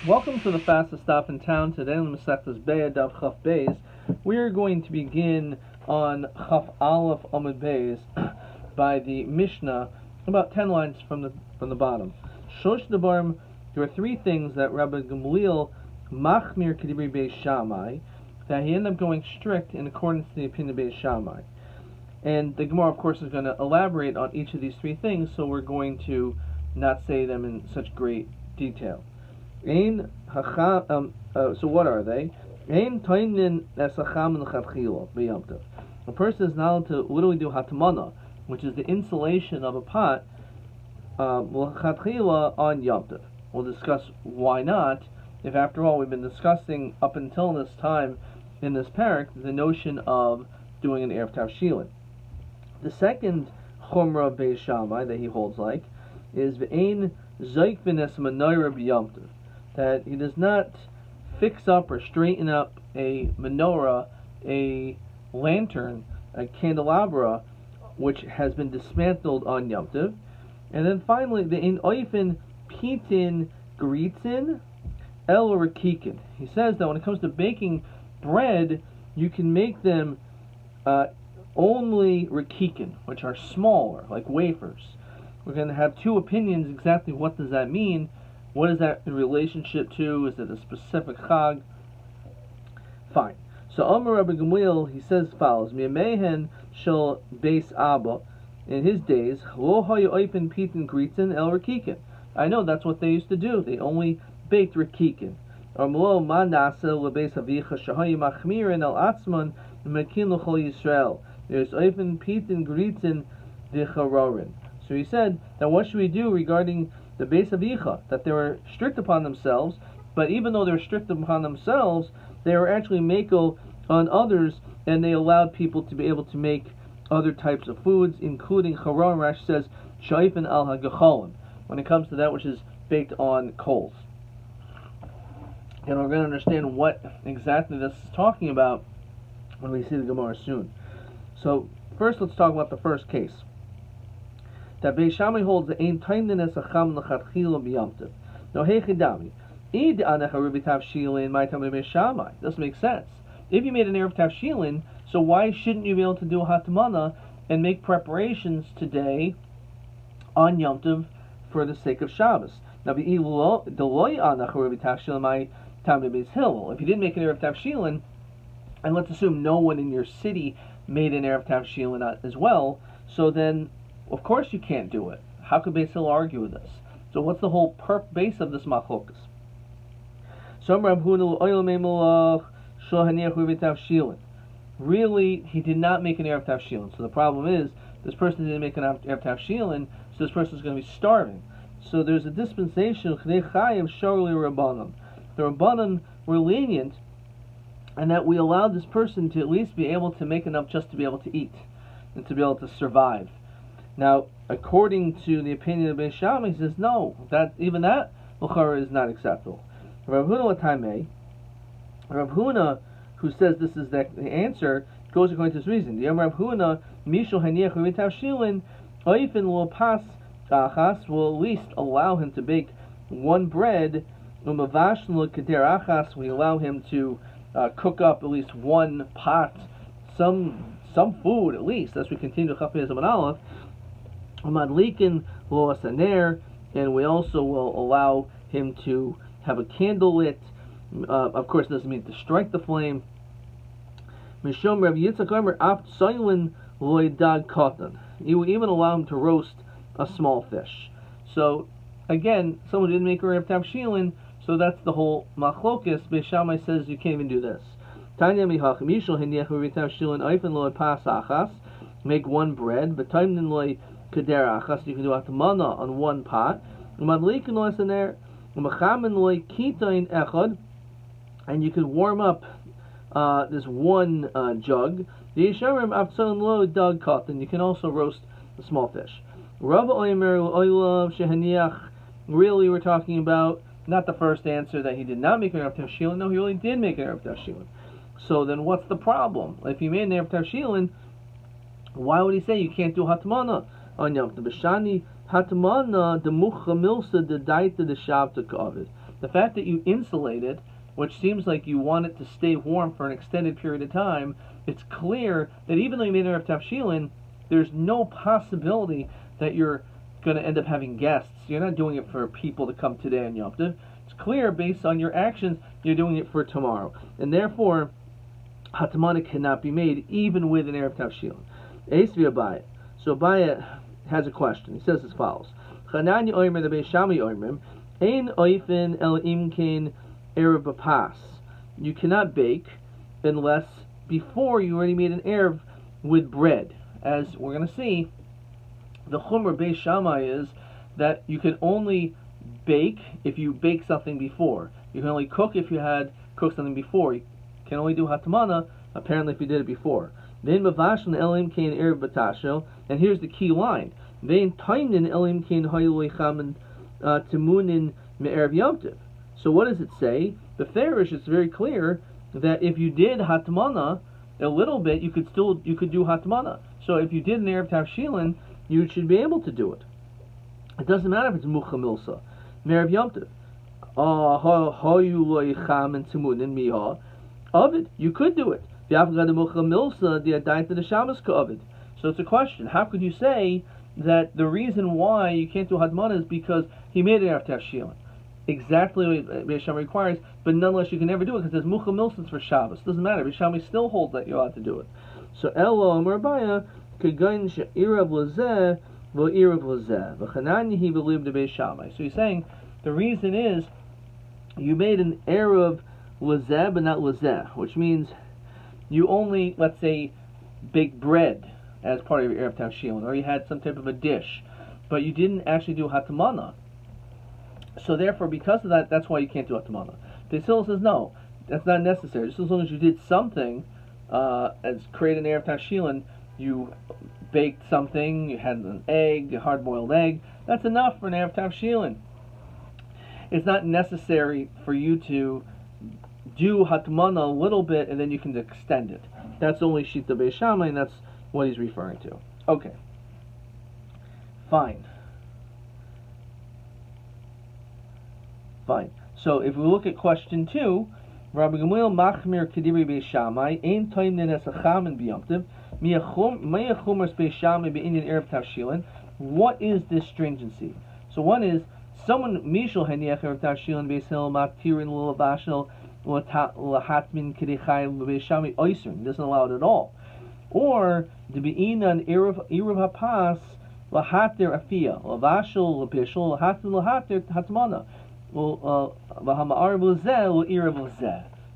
Welcome to the fastest stop in town. Today on the Masechtas Beis Daf Chaf Beis, we are going to begin on Chaf Aleph Amud Beis by the Mishnah, about 10 lines from the bottom. Shosh Debarim, there are three things that Rabbi Gamliel Machmir Kedibri Beis Shammai, that he ended up going strict in accordance to the opinion of Beis Shammai. And the Gemara, of course, is going to elaborate on each of these three things, so we're going to not say them in such great detail. So what are they? A person is not allowed to literally do hatamana, which is the insulation of a pot, on Yom Tov. We'll discuss why not, if after all we've been discussing up until this time in this parak the notion of doing an Erev Tavshilin. The second chumrah Beis Shammai that he holds like is V'ein Zoik V'nes Menorah B'Yom Tov, that he does not fix up or straighten up a menorah, a lantern, a candelabra, which has been dismantled on Yom Tov. And then finally, the in oifen pitin gritzin el rakikin. He says that when it comes to baking bread, you can make them only rakikin, which are smaller, like wafers. We're going to have two opinions exactly what does that mean. What is that in relationship to? Is it a specific chag? Fine. So Amar Rabbi Gamliel, he says follows: Mi'amehen shel Beis Abba, in his days, lo hayu oifen pitin gritzin el rakikin. I know that's what they used to do. They only baked rakikin. Amlo ma nasa lebeis avicha shahayu machmirin el atzman mekin l'chol Yisrael. There's oifen pitin gritzin dicharorin. So he said that what should we do regarding the Beis Avicha, that they were strict upon themselves, but even though they were strict upon themselves, they were actually mako on others, and they allowed people to be able to make other types of foods, including Charon. Rashi says shayfen al hagacholim, when it comes to that which is baked on coals. And we're going to understand what exactly this is talking about when we see the Gemara soon. So first, let's talk about the first case. That Beis Shammai holds the ein taimnes acham lechatchila b'yamtiv. Now, hechidami, id anech harubi tavshilin my tam Beis Shammai. Doesn't make sense. If you made an erev tavshilin, so why shouldn't you be able to do a hatamana and make preparations today on Yom Tov for the sake of Shabbos? Now, deloy anech harubi tavshilin my tam Beis Hillel. If you didn't make an erev tavshilin, and let's assume no one in your city made an erev tavshilin as well, so then of course you can't do it. How could Beitzah argue with this? So what's the whole base of this machlokas? Really, he did not make an Erev Tavshilin. So the problem is, this person didn't make an Erev Tavshilin, so this person is going to be starving. So there's a dispensation, the Rabbanan were lenient, and that we allowed this person to at least be able to make enough just to be able to eat, and to be able to survive. Now, according to the opinion of Beis Shammai, he says no, that even that l'chara is not acceptable. Rav Huna, who says this is the answer, goes according to this reason. The Rav Huna, Mishul haniach v'tavshilin, oifen lo pas achas, will at least allow him to bake one bread. Umavash lo keder achas, we allow him to cook up at least one pot, some food at least, as we continue to Chaf Beis Amud Aleph. Madlikin lo asaner, and we also will allow him to have a candle lit. Of course, it doesn't mean to strike the flame. Mishom Rav Yitzchak Omer af tzaylin loidag katan. You will even allow him to roast a small fish. So again, someone didn't make a Erev Tavshilin, so that's the whole machlokas. Beis Shammai says you can't even do this. Tanya mihach mishol hiniach Erev Tavshilin oifen lo pas achas. Make one bread, but taimnin lo keder achas, you can do atamana on one pot. Umadlikin lo asaner, umachamin lo kitain echad, and you could warm up this one jug. The yisharim avtzon lo dag katan, you can also roast a small fish. Rav oimer oilav shehaniach. Really, we're talking about not the first answer that he did not make an Erev Tavshilin. No, he really did make an Erev Tavshilin. So then, what's the problem? If he made an Erev Tavshilin, why would he say you can't do hatmana on Yom Tov? B'shani hatmana demucha milsa de daita de shavta kavid. The fact that you insulate it, which seems like you want it to stay warm for an extended period of time, it's clear that even though you made an Erev Tavshilin, there's no possibility that you're going to end up having guests. You're not doing it for people to come today on Yom Tov. It's clear based on your actions, you're doing it for tomorrow. And therefore, Hatmana cannot be made even with an Erev Tavshilin. Esvi Abaye. So Abaye has a question. He says as follows. Chananya Oymer the Beis Shammai Oymer, Ein Oifen El Imkein Erev Bapas. You cannot bake unless before you already made an Erev with bread. As we're going to see, the Chumrah Beis Shammai is that you can only bake if you bake something before. You can only cook if you had cooked something before. You can only do Hatmana, apparently, if you did it before. Then Mavashon Elim Kain Erev Batasho, and here's the key line. Then Tainin Elim Kain Hoyloi Chaman Timunin Me'erev Yom Tov. So what does it say? The Farish is very clear that if you did Hatmana a little bit, you could do Hatmana. So if you did an Erev Tavshilin, you should be able to do it. It doesn't matter if it's Mucha Milsa. Me'erev Yom Tov. Hoyloi Chaman Timunin Miha. Of it, you could do it. So it's a question. How could you say that the reason why you can't do Hadmana is because he made it after Tavshilin? Exactly what Beis Shammai requires, but nonetheless you can never do it because there's Mucha Milsons for Shabbos. Doesn't matter. Beis Shammai still holds that you're allowed to do it. So Elo Amar Abaye Kegain She'irav Lazeh V'Irav Lazeh V'Chananya He V'Liv de Beis Shammai. So he's saying the reason is you made an Erev Lazeh but not Lazeh, which means you only, let's say, bake bread as part of your Erev Tavshilin, or you had some type of a dish, but you didn't actually do Hatmana. So therefore, because of that, that's why you can't do Hatmana. Beis Hillel says, no, that's not necessary. Just as long as you did something, as create an Erev Tavshilin, you baked something, you had an egg, a hard-boiled egg, that's enough for an Erev Tavshilin. It's not necessary for you to do Hatmana a little bit and then you can extend it. That's only Shita Beis Shammai, and that's what he's referring to. Okay. Fine. So if we look at question 2, Rabbi Gamliel Machmir Kediri Beis Shammai Ein Toim Nenes Achamin B'Yom Tov Maya Chumras Beis Shammai B'Inyan Erev Tavshilin. What is this stringency? So one is someone Mishal Haniach Erev Tavshilin Beis Hillel Matirin Lulavashel Lahatmin Kedechayim Beis Shammai Oisrin doesn't allow it at all. Or the Be'inan Erev Hapas Lahatir Afia Lavashel Lapishel Lahatin Lahatir Hatmana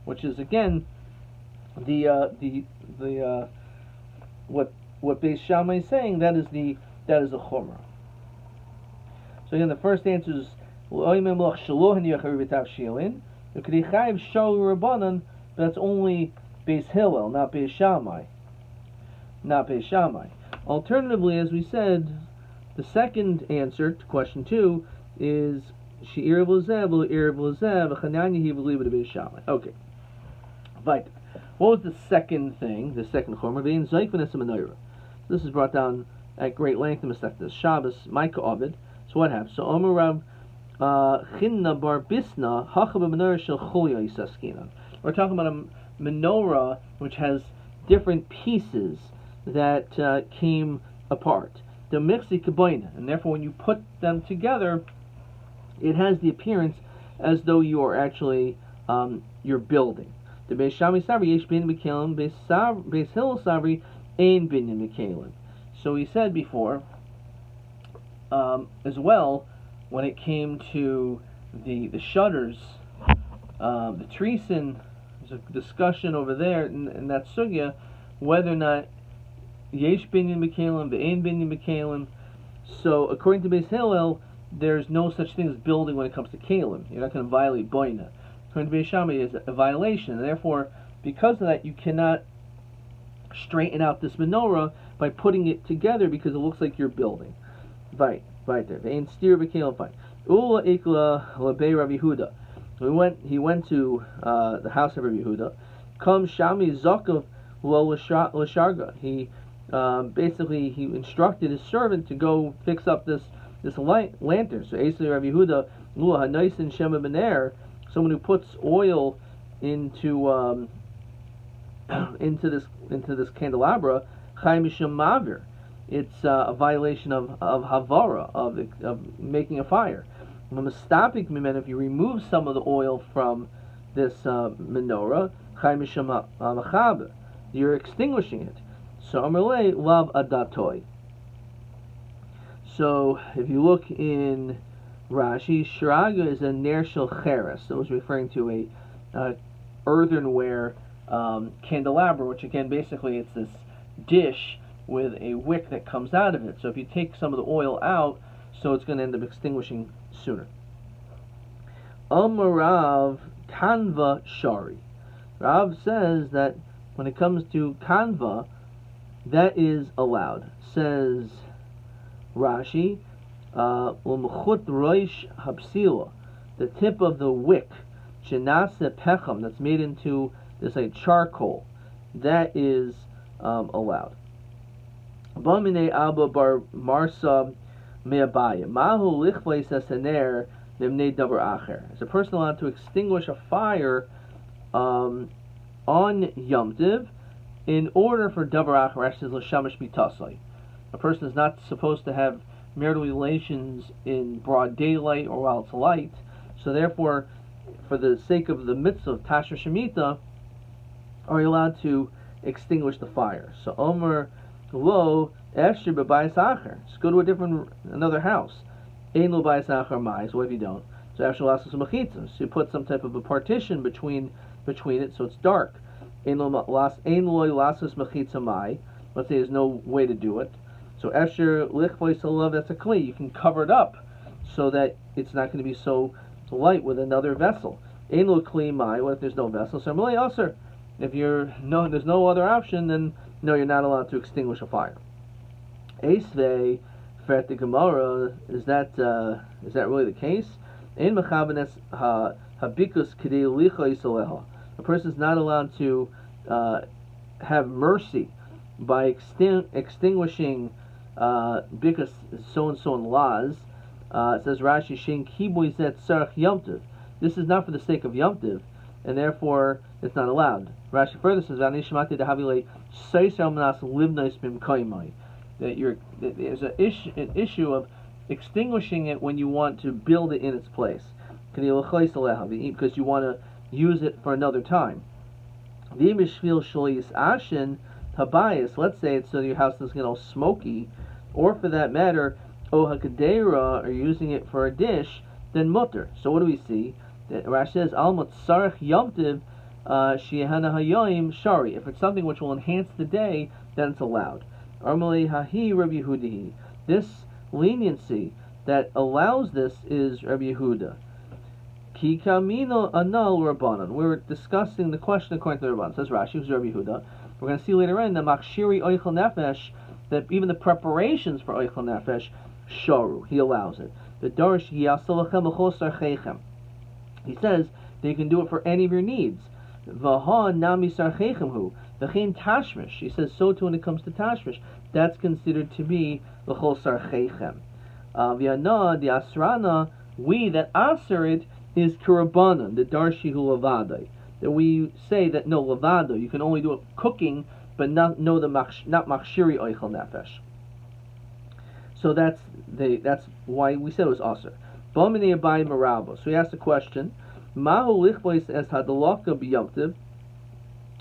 which is again the what Beis Shammai is saying, that is a chumrah. So again, the first answer is but that's only Beis Hillel, not Beis Shammai. Alternatively, as we said, the second answer to question 2 is She'irav Lazeh V'Irav Lazeh V'Chananya He V'Liv de Beis Shammai. Okay. Right. What was the second thing? The second chumrah being Zayfenes Menorah. This is brought down at great length in Masechtas Shabbos, Micah Ovid. So what happens? So Omer Rav Chinna Bar Bisna Hacha B'Menorah Shel Chulya Yisaskinan. We're talking about a menorah which has different pieces that came apart. The mixi kaboina, and therefore when you put them together, it has the appearance as though you are actually you're building. The Beis Shammai Sabri Yesh Binyan Mekalim, Beis Hillel Sabri Ein Binyan Mekalim. So we said before, as well, when it came to the shutters, the treason, there's a discussion over there in that sugya whether or not Yesh Binyan Mekalim, Ve'ein Binyan Mekalim. So according to Beis Hillel, there's no such thing as building when it comes to kalim. You're not going to violate boina. According to Beis Shammai, is a violation, and therefore, because of that, you cannot straighten out this menorah by putting it together because it looks like you're building. Right there. Ve'ein stir v'kalim. Fine. Ula ikla labei Rabbi Yehuda. He went to the house of Rabbi Yehuda. Come Shami Zakav lo l'sharga. He basically he instructed his servant to go fix up this lantern. So Esli Rabbi Yehuda Hanaisin Shema Bener, someone who puts oil into into this candelabra, Chai Mishum Mavir. It's a violation of Havara, of making a fire. If you remove some of the oil from this menorah, Chai Mishum Machaber, you're extinguishing it. So Amalei Lav Adatoi. So if you look in Rashi, Shiraga is a ner shel cheres. So it's referring to a earthenware candelabra, which again, basically, it's this dish with a wick that comes out of it. So if you take some of the oil out, so it's going to end up extinguishing sooner. Rav Kanva Shari. Rav says that when it comes to kanva, that is allowed. Says Rashi, L'mchut roish hapsila, the tip of the wick, shenase pecham, that's made into this like charcoal, that is allowed. Bamine Abba Bar Marsa Me'abaya Mahu Lichvais Asener Limnei Davar Acher. Is a person allowed to extinguish a fire on Yom Tiv in order for Davar Acher, actually L'shamish Bitasai? A person is not supposed to have marital relations in broad daylight or while it's light, so therefore, for the sake of the mitzvah of Tashra Shemitah, are you allowed to extinguish the fire? So Omer Lo Efshir B'Bayis Acher. Just go to another house. Ein Lo Bayis Acher Mai. So what if you don't? So Efshir Lasus Mechitza. So you put some type of a partition between it, so it's dark. Ein Lo Lasus Mechitza Mai. Let's say there's no way to do it. So Efshir Lichvois Alav. That's a kli. You can cover it up so that it's not going to be so light with another vessel. Ein Lo Kli Mai. What if there's no vessel? So Malay Aser. If there's no other option, then no, you're not allowed to extinguish a fire. Eisvei Ferti Gemara, is that really the case? Ein mechabenes habikus k'dei licha yisaleha. A person is not allowed to have mercy by extinguishing bikus so and so in laws. It says Rashi Shein kiboy zet sarach yomtiv. This is not for the sake of yomtiv, and therefore it's not allowed. Rashi further says, that there's an issue of extinguishing it when you want to build it in its place, because you want to use it for another time. Let's say it's so your house is smoky, or for that matter, or using it for a dish, then mutter. So what do we see? That Rashi says, Almut sarach yomtiv shehana hayoim shari. If it's something which will enhance the day, then it's allowed. Armalei hahi Rabbi Yehuda. This leniency that allows this is Rabbi Yehuda. Ki kamino anal rabbanon. We're discussing the question according to the Rabbanon. Says Rashi, who's Rabbi Yehuda. We're going to see later on the machshiri oichel nefesh, that even the preparations for oichel nefesh, sharu, he allows it. The darish yasalachem b'chol sarcheichem. He says that you can do it for any of your needs. Vaha nami sarcheichem hu. V'chein tashmish. He says so too when it comes to tashmish. That's considered to be b'chol sarcheichem. V'yana the asrana, we that aser it is kirabanan, the darshi hu lavadai. That we say that no lavado, you can only do it cooking, but not machshiri oichel nefesh. So that's why we said it was aser. B'minei abai marabo. So he asked the question, Mahu lichvois es hadalaka b'yomtiv.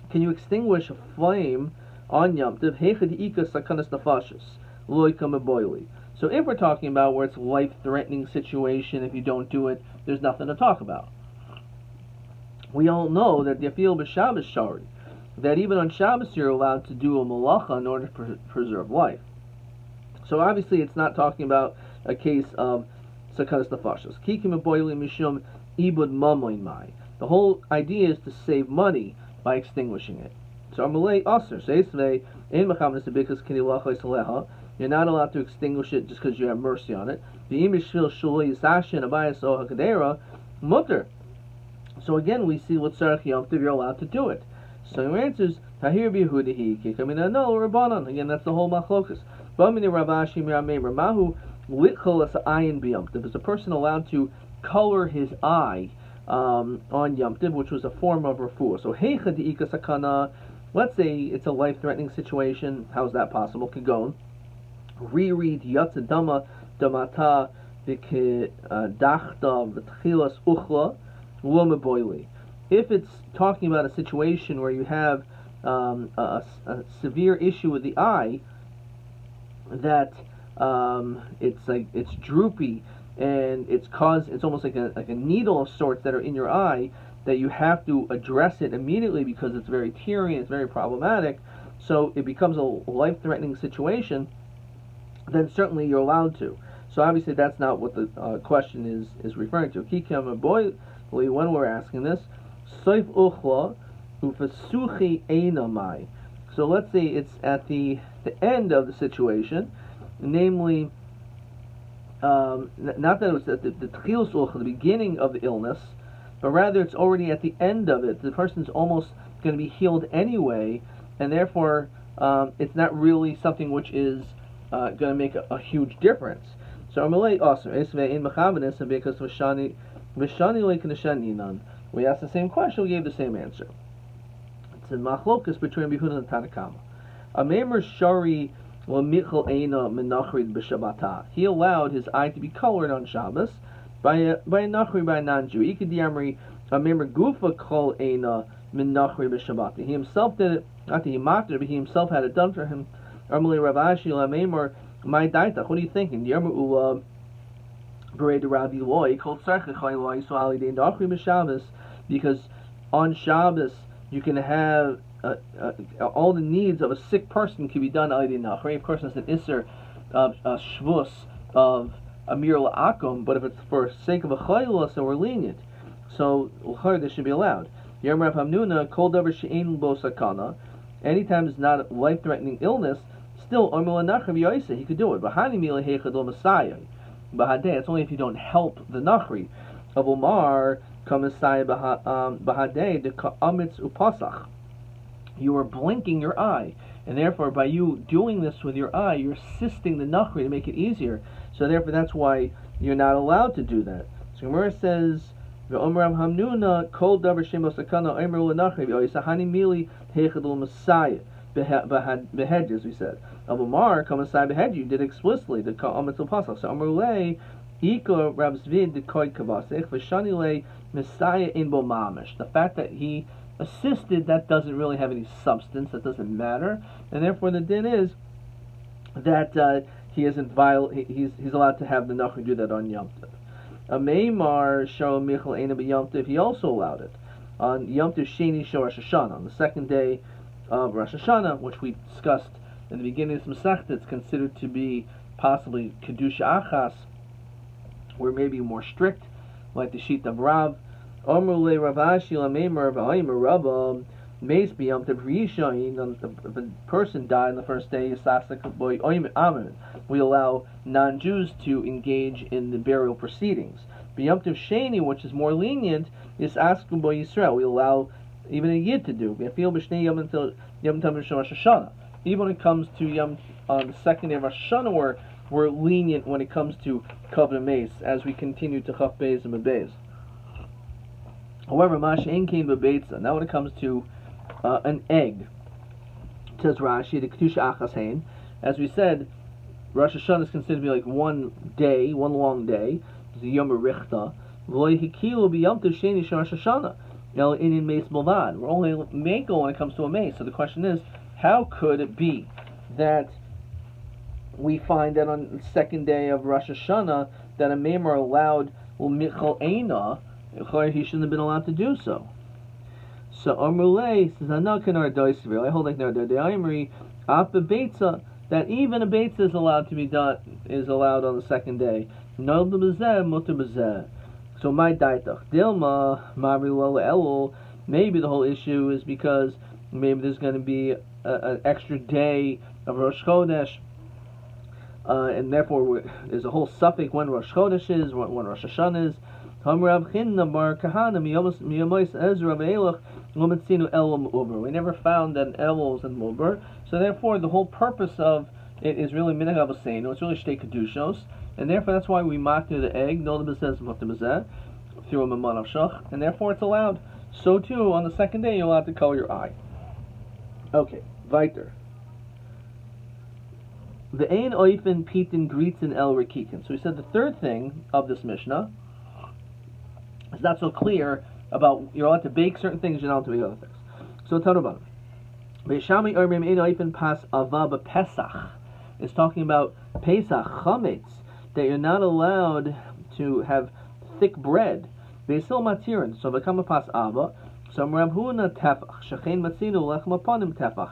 Can you extinguish a flame on yomtiv? Heichad ika sakanas nafashis loika meboili. So if we're talking about where it's a life-threatening situation, if you don't do it, there's nothing to talk about. We all know that Yafil b'Shabbos shari, that even on Shabbos you're allowed to do a malacha in order to preserve life. So obviously it's not talking about a case of sakanas nafashis. Kikim meboili mishum ibud mamoin mai. The whole idea is to save money by extinguishing it. So Amalei Aser says today, in Mechamas because Kinilachos Aleha, you're not allowed to extinguish it just because you have mercy on it. The Imishvil Shulei Sashin Abayas Ohakadera Mutter. So again we see what Sarach Yom Tov you're allowed to do it. So your answer is Tahir Bihudahi Kikamina no Rabbanon. Again, that's the whole machlokas. Bamini Ravashi Miramei Ramahu Litchol as Ayin Biyom Tov. Is a person allowed to color his eye on Yom Tov, which was a form of refuah. So heicha de'ika sakana. Let's say it's a life-threatening situation. How is that possible? Kagon. Reread yatsa dama damata v'kedachta v'tchilas uchla lo meboili. If it's talking about a situation where you have a severe issue with the eye, that it's droopy and it's almost like a needle of sorts that are in your eye, that you have to address it immediately because it's very teary and it's very problematic, so it becomes a life-threatening situation, then certainly you're allowed to. So obviously that's not what the question is referring to. Kikam boy, when we're asking this, soif uchla ufasuchi einamai. So let's say it's at the end of the situation, namely, not that it was at the tchilas uchla, the beginning of the illness, but rather it's already at the end of it. The person's almost going to be healed anyway, and therefore it's not really something which is going to make a huge difference. So Amalei also in mechavenis and because v'shani leikneshaninan. We asked the same question, we gave the same answer. It's a machlokas between Bihuna and Tanakama. A meimer shari l'michel eina menachrid b'shabbata. He allowed his eye to be colored on Shabbos by a nachri, by a non-Jew. Ikadiyamri a meimer gufa kol eina menachrid b'shabbata. He himself did it, not that he mocked it, but he himself had it done for him. Armali Ravashi la meimer my daitach. What are you thinking? Yamru ula berei Rabbi loy kol tzarchich loy so ali de nachri b'Shabbos, because on Shabbos you can have all the needs of a sick person can be done alidei nachri. Of course, it's an iser of shvus of amir la'akum, but if it's for sake of a chayla, so we're lenient. So this should be allowed. Yom Rav Hamnuna kol davar she'ein bo sakana. Anytime it's not a life-threatening illness, still amir la'nachri v'yoyse, he could do it. Bahani mila heichad lo Messiah. Bahadeh, it's only if you don't help the nachri. Of Umar Kamisai Bahadeh de Amitz Upasach. You are blinking your eye, and therefore by you doing this with your eye, you're assisting the nachri to make it easier. So therefore that's why you're not allowed to do that. So Gemara says V'Omram Hamnuna Kol Davar Shemo Sakana Omer L'Nachri V'Oisahani Mili Heichadul Messiah Behed, as we said. Of Umar Kamisai Behed, you did explicitly the Amitz Upasach. So Amar Lei Iko Rab Zvid Dekoy Kavasech V'Shanile Messiah in Bo Mamish. The fact that he assisted, that doesn't really have any substance, that doesn't matter, and therefore the din is that he isn't he's allowed to have the nachri do that on Yom Tov. A Meimar Sharo Michel Eina B'Yom Tov, he also allowed it on Yom Tov Sheni Shor Rosh Hashanah, on the second day of Rosh Hashanah, which we discussed in the beginning of this Masechta. It's considered to be possibly Kedusha Achas, where maybe more strict, like the sheet of Rav. Omrule Ravashi Lameimer V'Aimer Rabba Meis B'Yom Tov Rishon. If a person died on the first day, we allow non-Jews to engage in the burial proceedings. B'Yom Tov Sheni, which is more lenient, is Askum Bo Yisrael. We allow even a Yid to do. Even when it comes to Yom on the second day of Rosh Hashanah, we're lenient when it comes to Kavna Meis, as we continue to Chaf Beis and Beis. However, Mash Ein Kain Beitzah. Now when it comes to an egg, says Rashi, the Kedusha Achas Hein. As we said, Rosh Hashanah is considered to be like one day, one long day. It's a Yom Richta. V'lo Hikilu B'Yom Tov Sheni Shel Rosh Hashanah. El Inin Meis Milvad. We're only Mako when it comes to a mace. So the question is, how could it be that we find that on the second day of Rosh Hashanah that a Meimer allowed Michal Eina, he shouldn't have been allowed to do so. So Amrulay says, I hold like Nardai Afa Beitzah, that even a Beitzah is allowed to be done, is allowed on the second day. No B'Bezeh, Mutter B'Zeh. So my daitach Dilma, Mari Lola Elul, maybe the whole issue is because maybe there's going to be an extra day of Rosh Chodesh, and therefore there's a whole suffix when Rosh Chodesh is, when Rosh Hashanah is. We never found that an Elul was in Mubar, so therefore the whole purpose of it is really Minhag Avosenu. It's really Shtei Kedushos, and therefore that's why we makter the egg, no the bezeh mukta bezeh, through a maman of shach, and therefore it's allowed. So too, on the second day, you're allowed to color your eye. Okay, weiter. The ein oifen pitin gritzen el rekikin. So we said the third thing of this Mishnah is not so clear about you're allowed to bake certain things, you're not allowed to bake other things. So tell about it. Beishami oimrim ein oifen pas ava Pesach. It's talking about Pesach chametz, that you're not allowed to have thick bread. Beisil matirin. So become pas ava. So Rabhuna tefach. Shechein matzinu lechem apanim tefach.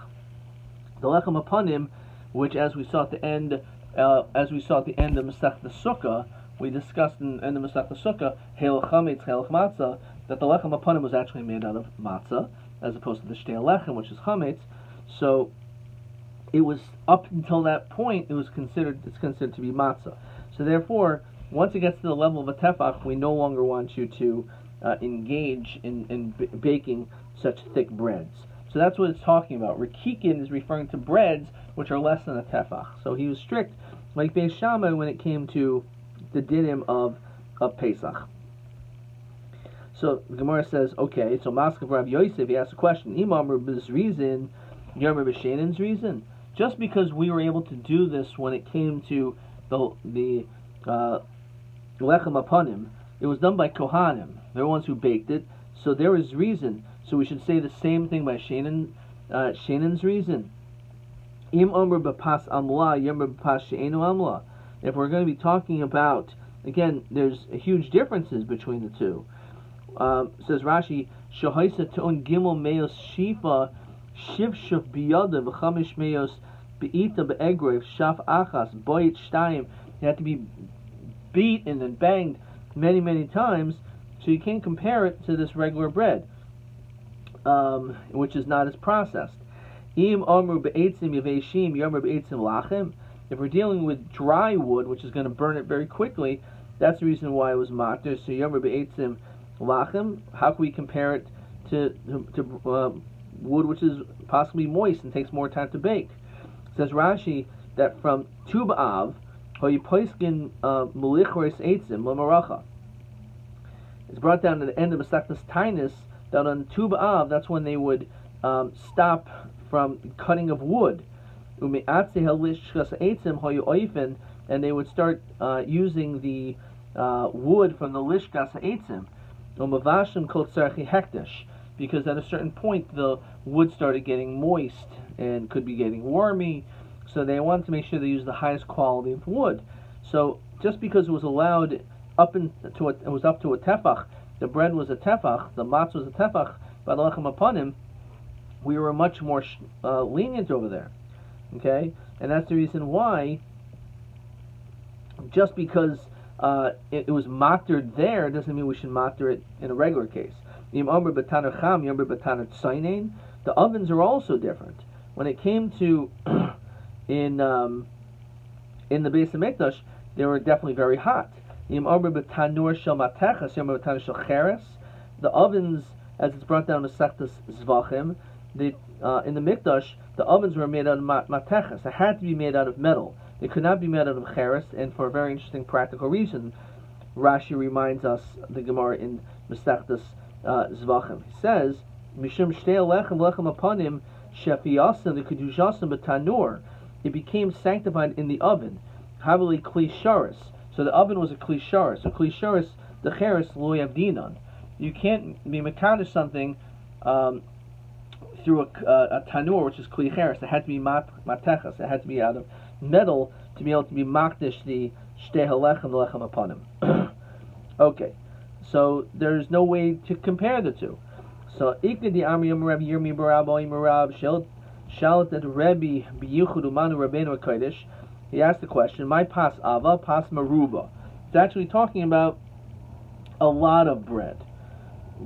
The lechem apanim, which as we saw at the end, of Masech the Sukkah, we discussed in the Masech the Sukkah, Heil chametz, heil matzah, that the lechem apanim was actually made out of matzah, as opposed to the shtei lechem, which is chametz. So it was up until that point, it's considered to be matzah. So therefore, once it gets to the level of a tefach, we no longer want you to engage in baking such thick breads. So that's what it's talking about. Rekikin is referring to breads which are less than a tefach. So he was strict, like Beis Shammai, when it came to the dinim of Pesach. So the Gemara says, okay, so Maskav Rav Yosef, he asked a question. Imam Rabbi's reason, Yomi B'Sheinen's reason. Just because we were able to do this when it came to the Lechem Apanim, it was done by Kohanim. They're the ones who baked it, so there is reason. So we should say the same thing by Sheinen's reason. Im Omer B'Pas Amla, Yomer B'Pas She'enu Amla. If we're going to be talking about, again, there's huge differences between the two. Says Rashi, Shahaisa To'on Gimel Meos Shifa Shiv Shuf Biyada V'Chamish Meos Be'ita Be'egrev Shaf Achas Boyit Shtayim. You have to be beaten and banged many, many times, so you can't compare it to this regular bread, which is not as processed. Im Amru Be'etzim Yaveshim Yomer Be'etzim Lachem. If we're dealing with dry wood, which is going to burn it very quickly, that's the reason why it was matter. So Yomer Be'etzim Lachem. How can we compare it to wood which is possibly moist and takes more time to bake? It says Rashi that from Tu B'Av Hoyipoiskin Melichores Eitzim L'Maracha. It's brought down to the end of Masechtas Tainus that on Tu B'Av, that's when they would stop from cutting of wood. And they would start using the wood from the Lishkas Ha'etzim. Because at a certain point the wood started getting moist and could be getting wormy, so they wanted to make sure they used the highest quality of wood. So just because it was allowed it was up to a tefach, the bread was a tefach, the matzah was a tefach, by the lechem apanim, we were much more lenient over there. Okay, and that's the reason why. Just because it was maktered there doesn't mean we should makter it in a regular case. The ovens are also different. When it came to in the Beis Hamikdash, they were definitely very hot. The ovens, as it's brought down to Masechtas Zvachim, in the Mikdash, the ovens were made out of mateches. It had to be made out of metal. They could not be made out of cheres, and for a very interesting practical reason, Rashi reminds us, the Gemara in Masechtas Zvachim. He says, Mishum shtei lechem apanim shefiyasim the kedushasim b'tanur. It became sanctified in the oven. Havili kli sharis. So the oven was a kli sharis. So kli sharis, the cheres lo yavdinan. You can't be mekadosh something through a tanur, which is kli cheres. It had to be mateches. It had to be out of metal to be able to be makdish the shtei halechem lechem apanim. Okay, so there's no way to compare the two. So ikna di amri Rabbi Yirmi barab oim shalat at Rabbi biyuchud umanu rabbeinu kodesh. He asked the question, my pas ava, pas maruba. It's actually talking about a lot of bread,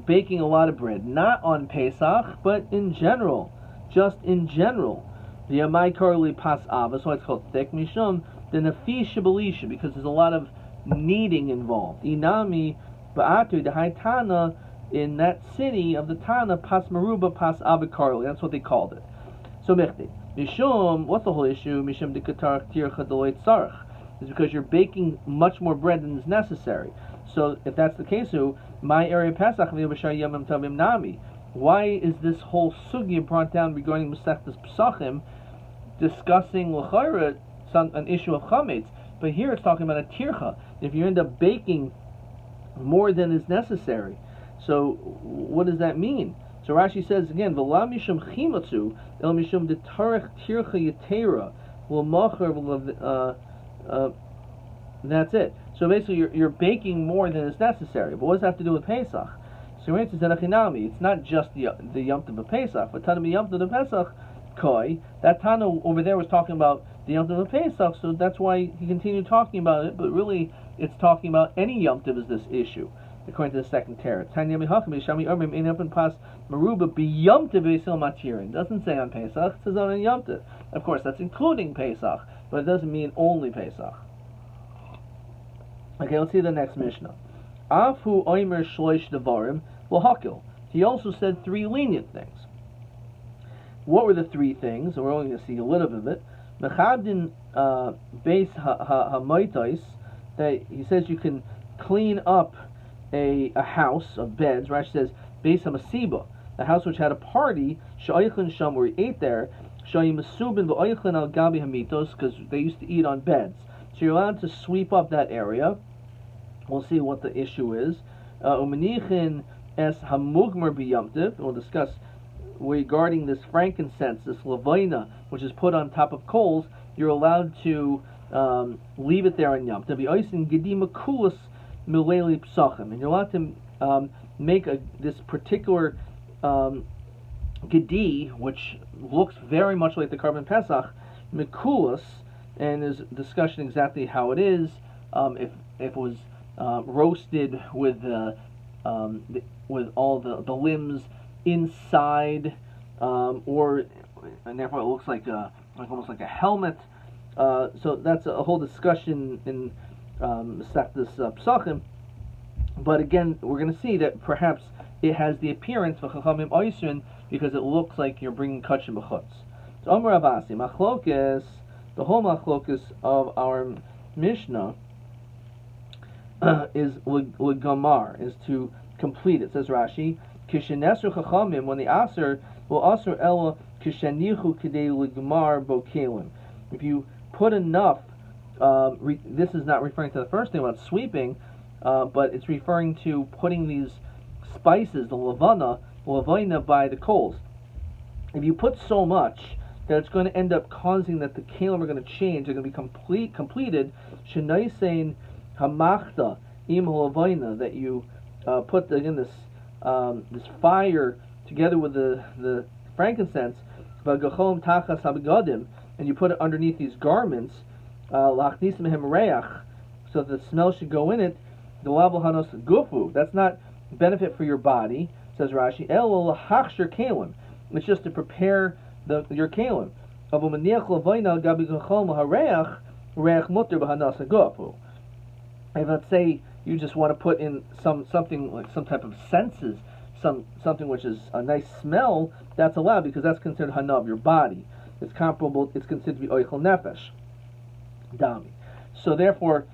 baking a lot of bread, not on Pesach, but in general, just in general. The Yamai Karli Pas Ava, so it's called thick mishum, the Nafi Shibalisha, because there's a lot of kneading involved. Inami Ba'atu, the Haitana, in that city of the Tana, Pas Maruba, Pas Ava Karli, that's what they called it. So Mechti. Mishum, what's the whole issue? Mishum de Katar Tircha Deloit Sarach. is because you're baking much more bread than is necessary. So if that's the case, my area Pesach Yomim Tovim Nami. Why is this whole sugya brought down regarding Masechtas Pesachim, discussing l'chayra an issue of chametz? But here it's talking about a tircha. If you end up baking more than is necessary, so what does that mean? So Rashi says again, "V'la mishum chimatzu el mishum detarech tircha yetera l'macher." That's it. So basically, you're baking more than is necessary. But what does that have to do with Pesach? So it's not just the Yom Tov of Pesach, but Tana Yom Tov of Pesach koi. That Tana over there was talking about the Yom Tov of Pesach, so that's why he continued talking about it. But really, it's talking about any Yom Tov is this issue, according to the second Torah. Tanya Mihachim Shami Armim Ein Open Pas Maruba Be Yom Tov Beisil Matirin. Doesn't say on Pesach; it says on Yom Tov. Of course, that's including Pesach, but it doesn't mean only Pesach. Okay, let's see the next Mishnah. Afu Oimer Shloish Devarim L'Hakil. He also said 3 lenient things. What were the 3 things? And we're only going to see a little bit of it. Mechabdin Beis HaMoitais, that he says you can clean up a house of beds. Rashi says Beis HaMasiba, the house which had a party, Sh'oichlin Sham, where he ate there, Sh'oyim Masubin V'oichlin Al Gabi Hamitos, because they used to eat on beds. So you're allowed to sweep up that area. We'll see what the issue is. Umenichin es hamugmer b'yamtiv. We'll discuss regarding this frankincense, this levina, which is put on top of coals. You're allowed to leave it there on Yom Tov. V'oisin gedima kulas mileli psachim, and you're allowed to make this particular gedi, which looks very much like the Karban Pesach, mikulas, and there's discussion exactly how it is. If it was roasted with all the limbs inside, and therefore it looks like almost like a helmet. So that's a whole discussion in Masechtas Pesachim. But again, we're going to see that perhaps it has the appearance of Chachamim Oisun because it looks like you're bringing kachim b'chutz. So Amar Avasi Machlokes. The whole machlokus of our Mishnah is l'gamar, is to complete. It says Rashi, kishenesru chachamim, when the aser will aser ela kishenichu kidei l'gamar bokelim. If you put enough, this is not referring to the first thing about sweeping, but it's referring to putting these spices, the levina by the coals. If you put so much that it's going to end up causing that the kalim are going to change, they're going to be completed. Shenaisein hamachta im halavina, that you put this fire together with the frankincense, v'gachom tachas habegadim, and you put it underneath these garments, lachnis mehem reach, so the smell should go in it. The lavel hanos gufu. That's not benefit for your body, says Rashi. El lahachshir kalim. It's just to prepare your kalim. If let's say you just want to put in something like some type of senses, something which is a nice smell, that's allowed because that's considered hana of your body. It's comparable. It's considered to be oichel nefesh, dami. So therefore,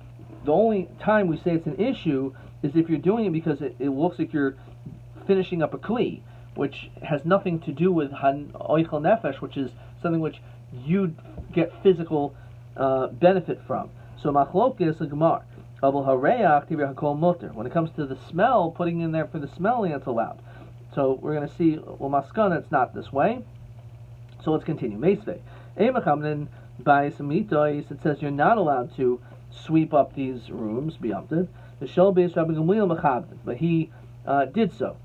the only time we say it's an issue is if you're doing it because it looks like you're finishing up a kli, which has nothing to do with oichel nefesh, which is something which you get physical benefit from. So machlokes a gemar. When it comes to the smell, putting in there for the smelling, it's allowed. So we're going to see, maskana, it's not this way. So let's continue. Meisvei. It says you're not allowed to sweep up these rooms, b'yamtiv. The shel beis Rabbi Gamliel mechabdin, but he did so,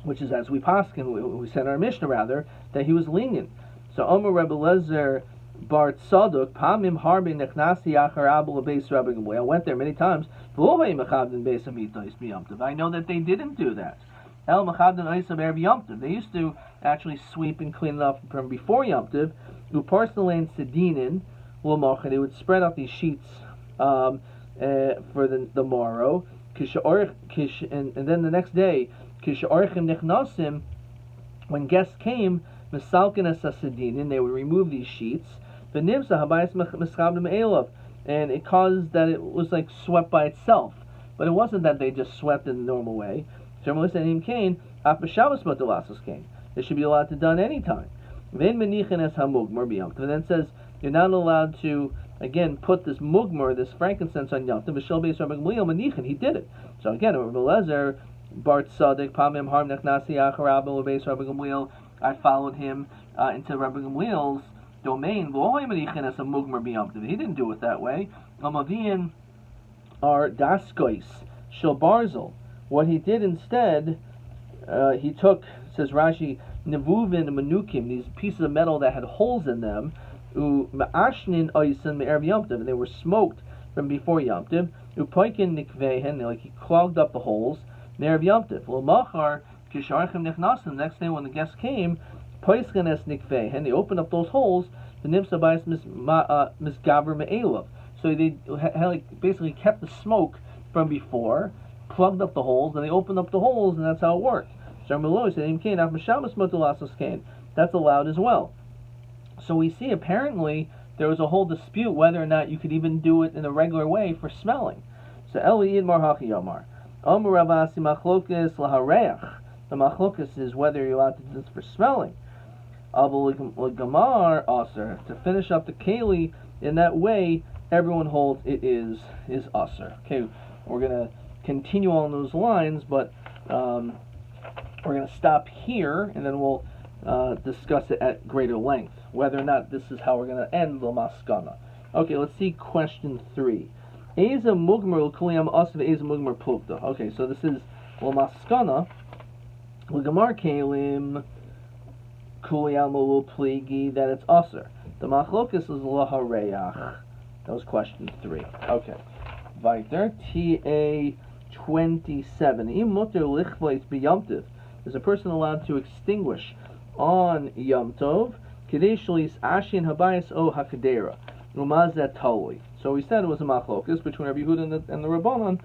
which is as we paskin, we said in our Mishnah rather, that he was lenient. So Omer Rebbe Lezer Bar Tzadok Pamim Harbe Nechnasi Achar Abel Beis Rabbi Gamliel. I went there many times. I know that they didn't do that. El Mechabdin Oisam Erev Yom Tov. They used to actually sweep and clean it up from before Yom Tov. Uparsalain Sedinin Lomocha. They would spread out these sheets for the morrow. And then the next day, Kishaorchim Nechnasim, when guests came, Misalkin Asasidinin, they would remove these sheets. The Nimsa Habayas Mischabdim Elov, and it caused that it was like swept by itself. But it wasn't that they just swept in the normal way. They should be allowed to done anytime. And then says you're not allowed to again put this mugmar, this frankincense on Yom Tov. He did it. So again, Rabbi Lezer, Bart Sadik, Pamim Harm Nechnasi Acharab Beis Rabbi Gamliel. I followed him into Rabbi Gamliel's domain. He didn't do it that way. Amavian are daskois shel barzel. What he did instead, he took, says Rashi, nevuvin manukim, these pieces of metal that had holes in them, ma'ashnin oisin me'erev Yom Tov, and they were smoked from before Yom Tov. Upoikin nikvehen, like he clogged up the holes me'erev Yom Tov. L'machar kisharchem nichnasim. The next day when the guests came, poiskin es nikvehen, they opened up those holes. The nimsa bais misgaver me'elav. So they basically kept the smoke from before, plugged up the holes, and they opened up the holes, and that's how it worked. That's allowed as well. So we see apparently there was a whole dispute whether or not you could even do it in a regular way for smelling. So Eli Yidmar Hachi Yomar. Amar Ravasi Machlokes Lahareach. The Machlokes is whether you're allowed to do this for smelling. Aval Gamar Aser. To finish up the Keli in that way, everyone holds it is Aser. Okay, we're going to continue on those lines, but we're going to stop here, and then we'll discuss it at greater length, whether or not this is how we're going to end the maskana. Okay, let's see question 3. Eza mugmer l'kuliyam asav eza mugmer plukta. Okay, so this is l'maskana l'gamar kelim kuliyam l'pligi, that it's aser. The machlokas is l'hareach. That was question 3. Okay. Weiter. TA 27. Im mutter lichvleis b'yamtiv. Is a person allowed to extinguish on Yom Tov? Kadesh lis ashin habayis o hakadera. Umazet toli. So we said it was a machlokas between Rabbi Yehuda and the Rabbanon.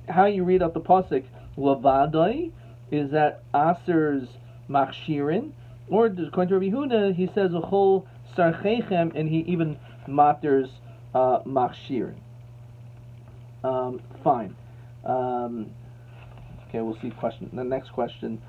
How you read out the pasuk lavadai, is that aser's machshirin, or according to Rabbi Yehuda he says uchol sarchechem, and he even matters machshirin. Fine. Okay, we'll see the next question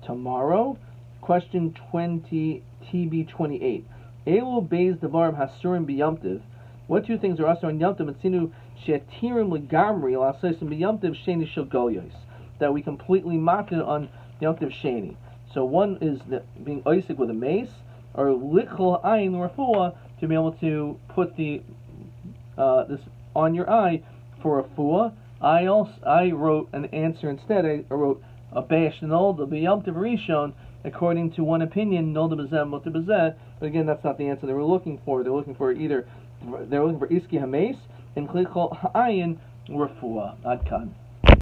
tomorrow. Question 20, TB 28. Elu beis devarim hasurim b'yamtiv. What two things are asur on Yom Tov? Etzinu she'atirim legamri l'asaysim b'Yom Tov sheni shel goyos. That we completely matter on Yom Tov sheni. So one is being oisik with a mace, or lichol ayin refuah, to be able to put the this on your eye for a fuah. I wrote an answer instead. I wrote a bash nolda b'Yom Tov rishon, according to one opinion, nolda b'zeh muter b'zeh. But again, that's not the answer they were looking for. They're looking for iski hames and klichol ha'ayin refuah. Adkan.